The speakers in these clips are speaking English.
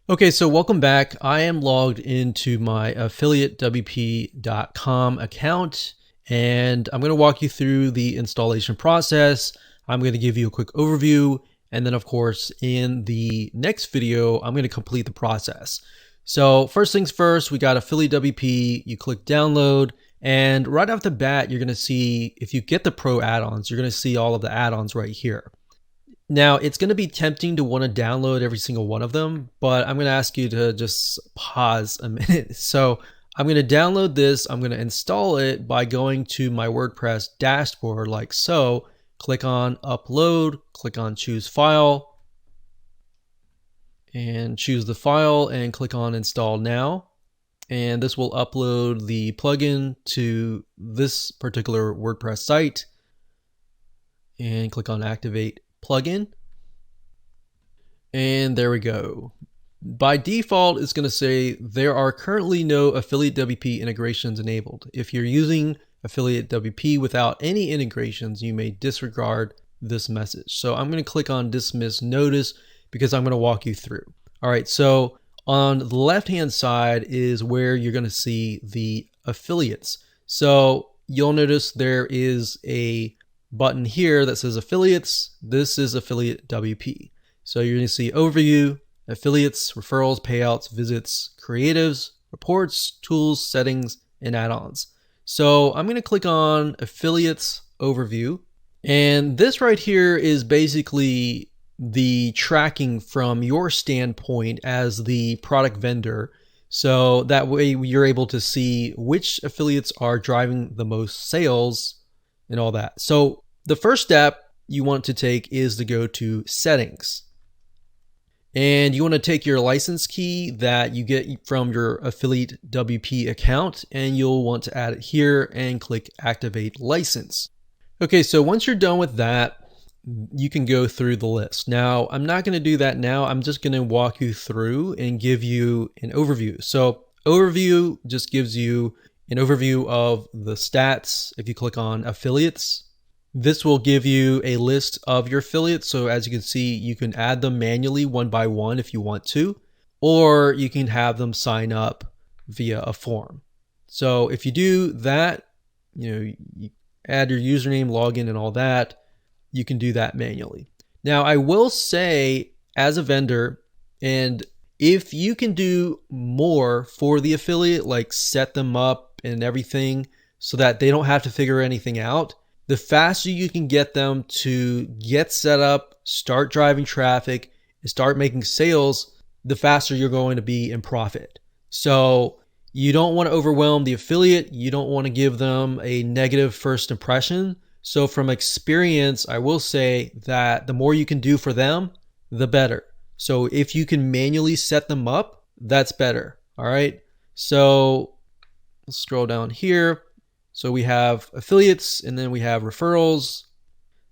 Okay, so welcome back. I am logged into my affiliatewp.com account and I'm going to walk you through the installation process. I'm going to give you a quick overview, and then of course in the next video I'm going to complete the process. So first things first, we got Affiliate WP. You click download, and right off the bat you're going to see, if you get the pro add-ons, you're going to see all of the add-ons right here. Now, it's going to be tempting to want to download every single one of them, but I'm going to ask you to just pause a minute. So I'm going to download this. I'm going to install it by going to my WordPress dashboard like so. Click on upload, click on choose file, and choose the file and click on install now. And this will upload the plugin to this particular WordPress site. And click on activate plugin, and there we go. By default, it's going to say there are currently no Affiliate WP integrations enabled. If you're using Affiliate WP without any integrations, you may disregard this message. So I'm going to click on dismiss notice because I'm going to walk you through. All right, so on the left hand side is where you're going to see the affiliates. So you'll notice there is a button here that says affiliates. This is Affiliate WP. So you're going to see overview, affiliates, referrals, payouts, visits, creatives, reports, tools, settings, and add-ons. So I'm going to click on affiliates overview. And this right here is basically the tracking from your standpoint as the product vendor. So that way you're able to see which affiliates are driving the most sales and all that. So the first step you want to take is to go to settings. And you want to take your license key that you get from your Affiliate WP account, and you'll want to add it here and click activate license. Okay, so once you're done with that, you can go through the list. Now, I'm not going to do that now. I'm just going to walk you through and give you an overview. So overview just gives you an overview of the stats. If you click on affiliates, this will give you a list of your affiliates. So as you can see, you can add them manually one by one if you want to, or you can have them sign up via a form. So if you do that, you add your username, login, and all that, you can do that manually. Now, I will say as a vendor, and if you can do more for the affiliate, like set them up and everything so that they don't have to figure anything out, the faster you can get them to get set up, start driving traffic, and start making sales, the faster you're going to be in profit. So you don't want to overwhelm the affiliate. You don't want to give them a negative first impression. So from experience, I will say that the more you can do for them, the better. So if you can manually set them up, that's better. All right. So let's scroll down here. So we have affiliates, and then we have referrals.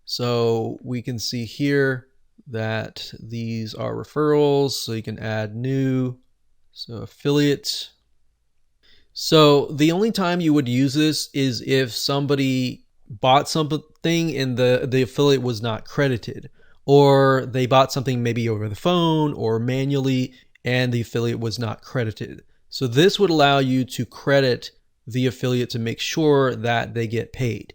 So we can see here that these are referrals. So you can add new. So affiliate. So the only time you would use this is if somebody bought something and the affiliate was not credited, or they bought something maybe over the phone or manually and the affiliate was not credited. So this would allow you to credit the affiliate to make sure that they get paid.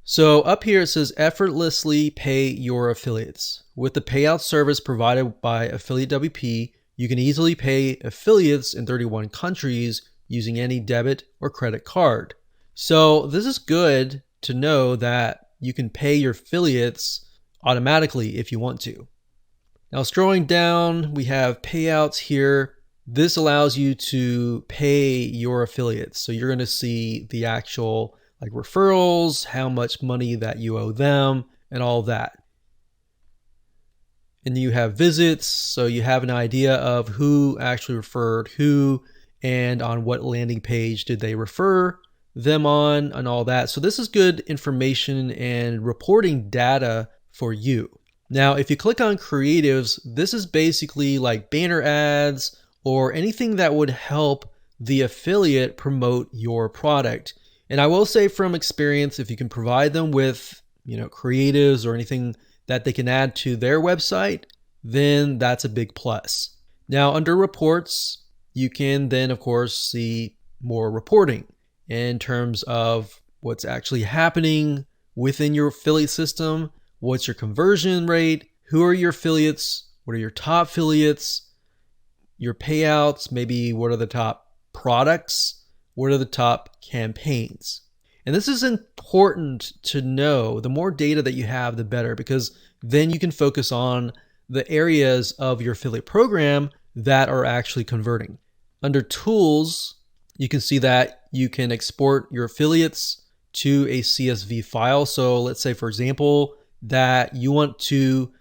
So up here it says effortlessly pay your affiliates. With the payout service provided by Affiliate WP, you can easily pay affiliates in 31 countries using any debit or credit card. So this is good to know that you can pay your affiliates automatically if you want to. Now scrolling down, we have payouts here. This allows you to pay your affiliates. So you're going to see the actual like referrals, how much money that you owe them, and all that. And you have visits, so you have an idea of who actually referred who and on what landing page did they refer them on and all that. So this is good information and reporting data for you. Now, if you click on creatives, this is basically like banner ads or anything that would help the affiliate promote your product. And I will say from experience, if you can provide them with, creatives or anything that they can add to their website, then that's a big plus. Now under reports, you can then of course see more reporting in terms of what's actually happening within your affiliate system, what's your conversion rate, who are your affiliates, what are your top affiliates, your payouts, maybe what are the top products, what are the top campaigns. And this is important to know. The more data that you have, the better, because then you can focus on the areas of your affiliate program that are actually converting. Under tools, you can see that you can export your affiliates to a CSV file. So let's say, for example, that you want to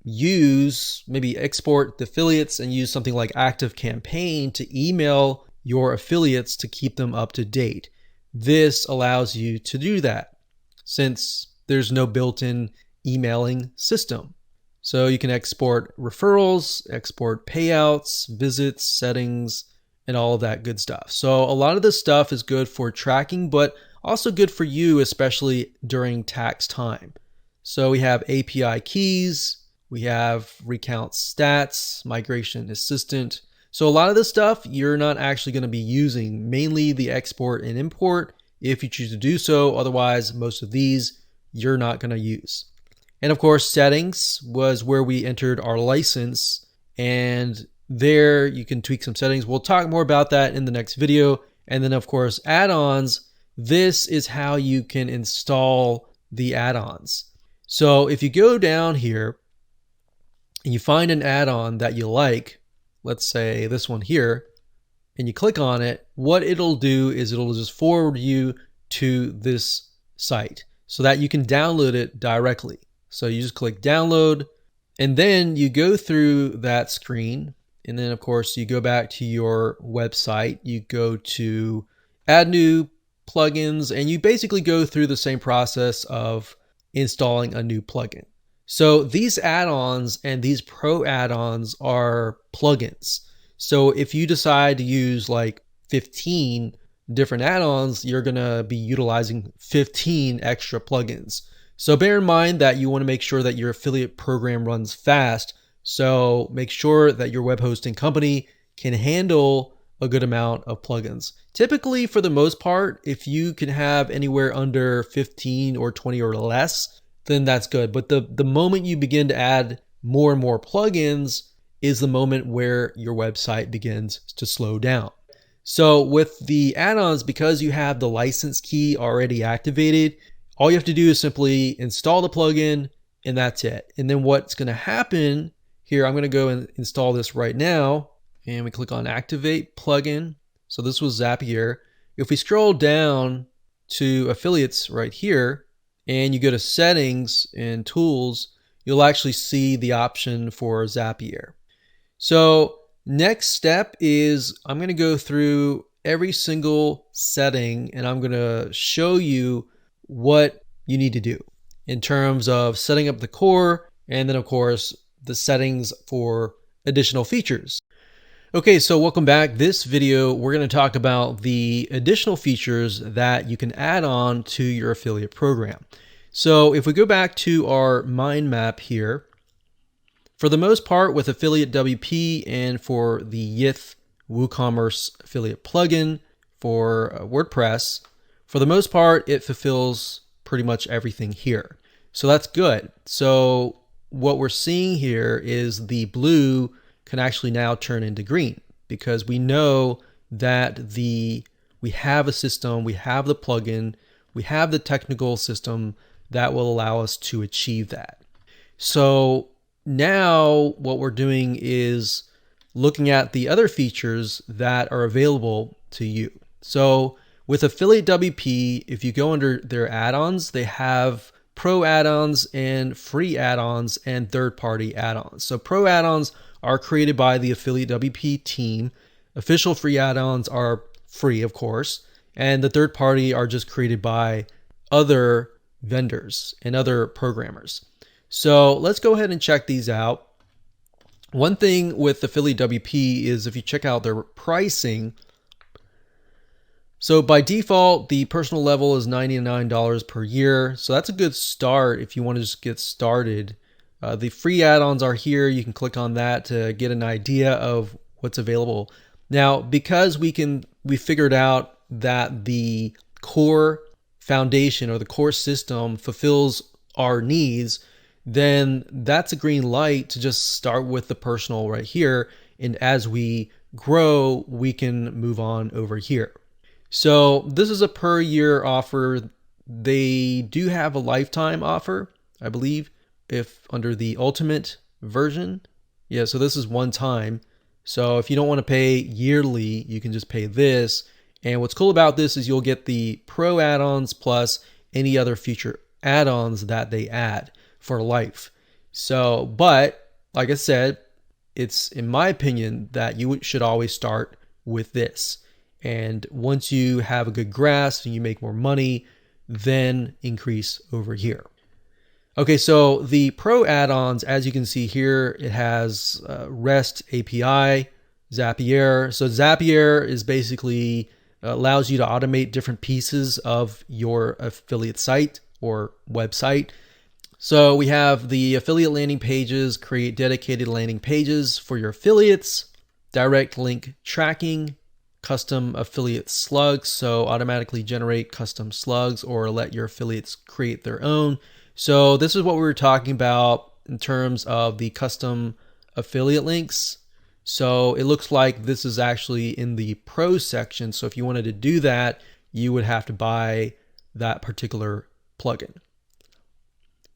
use, maybe export the affiliates and use something like ActiveCampaign to email your affiliates to keep them up to date. This allows you to do that since there's no built-in emailing system. So you can export referrals, export payouts, visits, settings, and all of that good stuff. So a lot of this stuff is good for tracking, but also good for you, especially during tax time. So we have API keys, we have recount stats, migration assistant. So a lot of this stuff you're not actually going to be using, mainly the export and import if you choose to do so. Otherwise, most of these you're not going to use. And of course, settings was where we entered our license, and there you can tweak some settings. We'll talk more about that in the next video. And then of course, add-ons. This is how you can install the add-ons. So if you go down here and you find an add-on that you like, let's say this one here, and you click on it, what it'll do is it'll just forward you to this site so that you can download it directly. So you just click download, and then you go through that screen. And then of course you go back to your website, you go to add new plugins, and you basically go through the same process of installing a new plugin. So these add-ons and these pro add-ons are plugins. So if you decide to use like 15 different add-ons, you're gonna be utilizing 15 extra plugins. So bear in mind that you wanna make sure that your affiliate program runs fast. So make sure that your web hosting company can handle a good amount of plugins. Typically, for the most part, if you can have anywhere under 15 or 20 or less, then that's good. But the moment you begin to add more and more plugins is the moment where your website begins to slow down. So with the add-ons, because you have the license key already activated, all you have to do is simply install the plugin, and that's it. And then what's going to happen here, I'm going to go and install this right now, and we click on activate plugin. So this was Zapier. If we scroll down to affiliates right here, and you go to settings and tools, you'll actually see the option for Zapier. So next step is I'm going to go through every single setting, and I'm going to show you what you need to do in terms of setting up the core, and then of course the settings for additional features. Okay, so welcome back. This video, we're going to talk about the additional features that you can add on to your affiliate program. So if we go back to our mind map here, for the most part with Affiliate WP and for the YITH WooCommerce affiliate plugin for WordPress, for the most part, it fulfills pretty much everything here. So that's good. So what we're seeing here is the blue can actually now turn into green, because we know that we have a system, we have the plugin, we have the technical system that will allow us to achieve that. So now what we're doing is looking at the other features that are available to you. So with Affiliate WP, if you go under their add-ons, they have pro add-ons and free add-ons and third-party add-ons. So pro add-ons are created by the Affiliate WP team. Official free add-ons are free, of course, and the third-party are just created by other vendors and other programmers. So let's go ahead and check these out. One thing with Affiliate WP is if you check out their pricing, so by default, the personal level is $99 per year. So that's a good start if you want to just get started. The free add-ons are here. You can click on that to get an idea of what's available. Now, because we figured out that the core foundation or the core system fulfills our needs, then that's a green light to just start with the personal right here. And as we grow, we can move on over here. So this is a per year offer. They do have a lifetime offer, I believe, if under the ultimate version. Yeah, so this is one time. So if you don't want to pay yearly, you can just pay this. And what's cool about this is you'll get the pro add-ons plus any other future add-ons that they add for life. So, but like I said, it's in my opinion that you should always start with this. And once you have a good grasp and you make more money, then increase over here. Okay, so the pro add-ons, as you can see here, it has REST API, Zapier. So Zapier is basically allows you to automate different pieces of your affiliate site or website. So we have the affiliate landing pages, create dedicated landing pages for your affiliates, direct link tracking, custom affiliate slugs, so automatically generate custom slugs or let your affiliates create their own. So this is what we were talking about in terms of the custom affiliate links. So it looks like this is actually in the pro section. So if you wanted to do that, you would have to buy that particular plugin.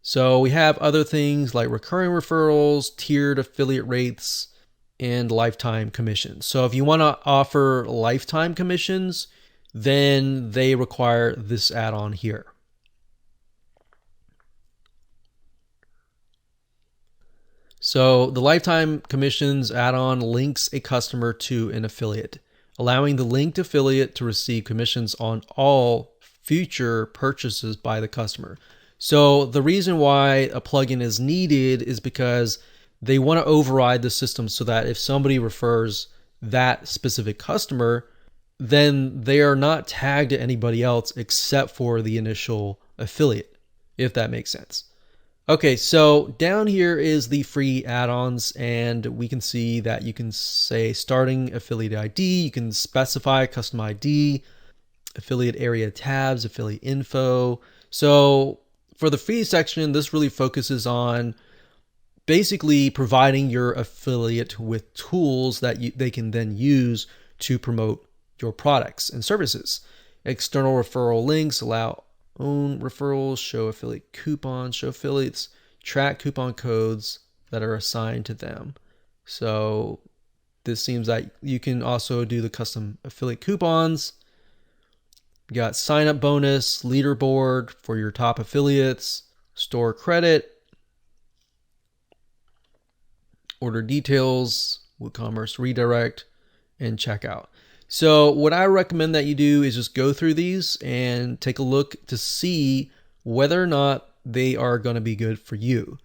So we have other things like recurring referrals, tiered affiliate rates, and lifetime commissions. So if you want to offer lifetime commissions, then they require this add-on here. So the lifetime commissions add-on links a customer to an affiliate, allowing the linked affiliate to receive commissions on all future purchases by the customer. So the reason why a plugin is needed is because they want to override the system so that if somebody refers that specific customer, then they are not tagged to anybody else except for the initial affiliate, if that makes sense. Okay, so down here is the free add-ons, and we can see that you can say starting affiliate ID, you can specify custom ID, affiliate area tabs, affiliate info. So for the free section, this really focuses on basically providing your affiliate with tools that they can then use to promote your products and services. External referral links allow own referrals, show affiliate coupons, show affiliates, track coupon codes that are assigned to them. So this seems like you can also do the custom affiliate coupons. You got sign up bonus, leaderboard for your top affiliates, store credit, order details, WooCommerce redirect, and checkout. So what I recommend that you do is just go through these and take a look to see whether or not they are going to be good for you,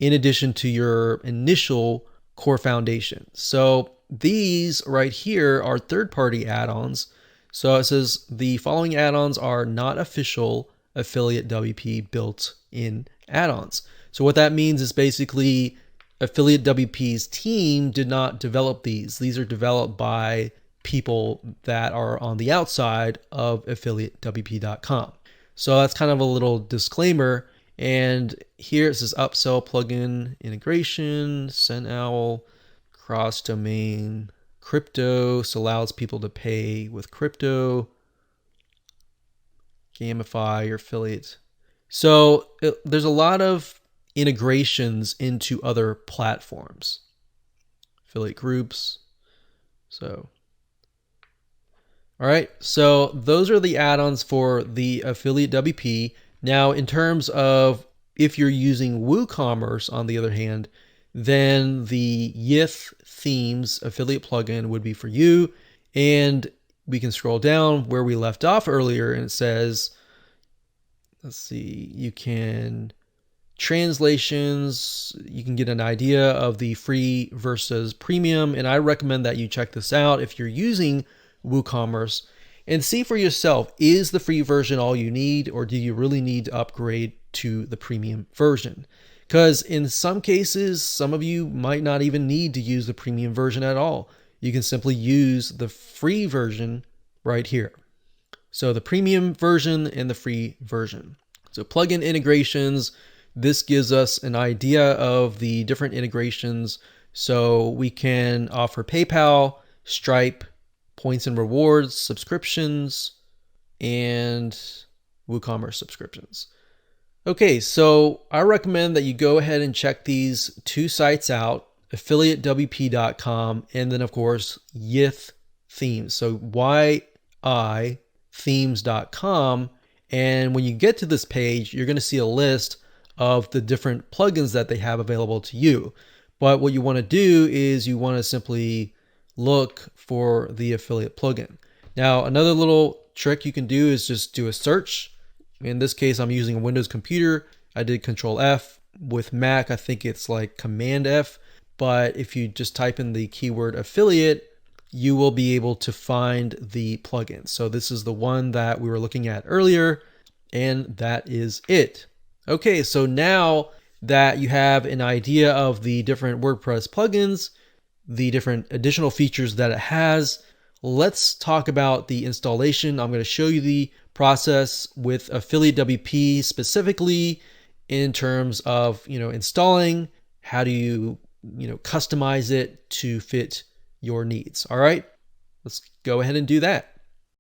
in addition to your initial core foundation. So these right here are third-party add-ons. So it says the following add-ons are not official affiliate WP built-in add-ons. So what that means is basically affiliate WP's team did not develop these. These are developed by people that are on the outside of affiliatewp.com. So that's kind of a little disclaimer. And here it says upsell plugin integration, SendOwl, cross domain, crypto, so allows people to pay with crypto, gamify your affiliates. So there's a lot of integrations into other platforms, affiliate groups. So all right, so those are the add-ons for the affiliate WP. Now, in terms of if you're using WooCommerce, on the other hand, then the Yith themes affiliate plugin would be for you. And we can scroll down where we left off earlier, and it says, let's see, you can translations, you can get an idea of the free versus premium. And I recommend that you check this out if you're using WooCommerce and see for yourself, is the free version all you need, or do you really need to upgrade to the premium version? Because in some cases, some of you might not even need to use the premium version at all. You can simply use the free version right here. So the premium version and the free version. So plugin integrations, this gives us an idea of the different integrations. So we can offer PayPal, Stripe, points and rewards, subscriptions, and WooCommerce subscriptions. Okay, so I recommend that you go ahead and check these two sites out, affiliatewp.com and then of course YITH Themes. So YI themes.com. And when you get to this page, you're going to see a list of the different plugins that they have available to you. But what you want to do is you want to simply look for the affiliate plugin. Now, another little trick you can do is just do a search. In this case, I'm using a Windows computer. I did Control F. With Mac, I think it's like Command F. But if you just type in the keyword affiliate, you will be able to find the plugin. So this is the one that we were looking at earlier, and that is it. Okay, so now that you have an idea of the different WordPress plugins, the different additional features that it has, let's talk about the installation. I'm going to show you the process with Affiliate WP specifically in terms of, installing. How do you, customize it to fit your needs? All right, let's go ahead and do that.